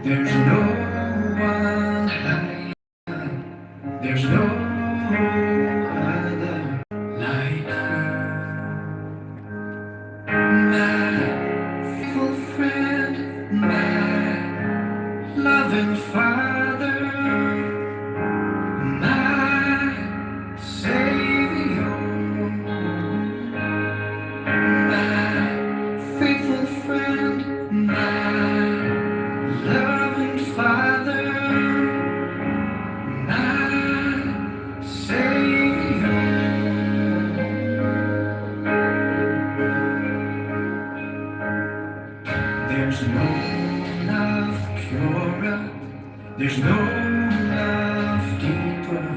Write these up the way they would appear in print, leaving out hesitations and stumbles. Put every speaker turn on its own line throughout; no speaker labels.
There's no one higher, there's no other like you. My faithful friend, my loving Father, my Savior, my faithful friend, my loving Father, my Savior. There's no love purer, there's no love deeper,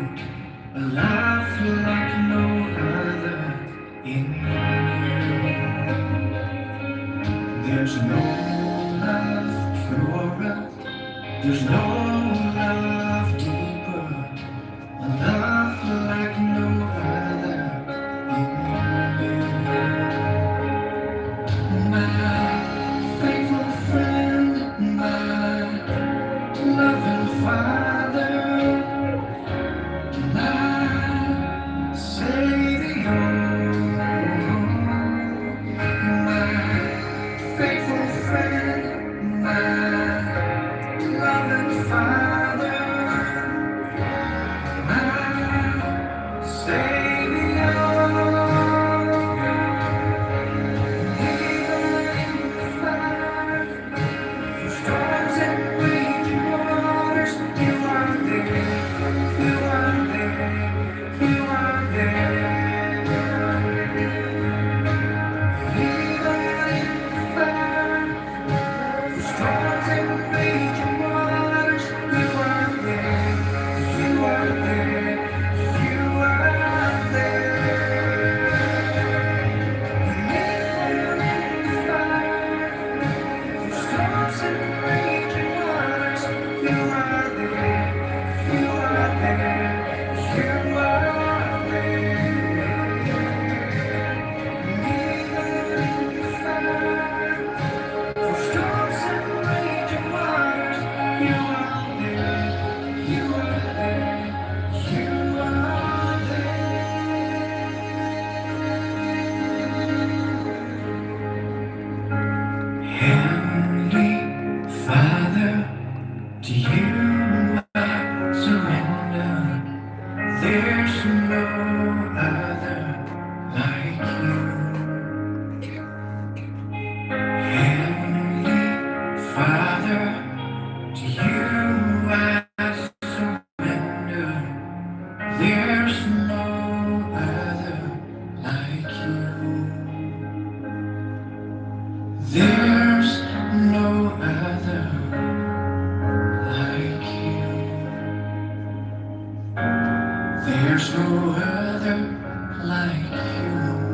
a love like no other in you. There's no love purer, there's no love deeper, a love like no other in you. My faithful friend, my loving Father, my Savior, my faithful friend, my loving Father, my Savior. Storms and raging waters, you are there, you are there, you are there. Even in the fire, storms and raging waters, you are there, you are there, you are there. Even in the fire, storms and raging waters, you are there, you are there, you are there. Even in the fire, storms and raging waters, you are there, you are there, you are there. Heavenly Father, to you I surrender. There's no other like you. Heavenly Father, to you I surrender. There's no other like you. There's no other like you. There's no other like you.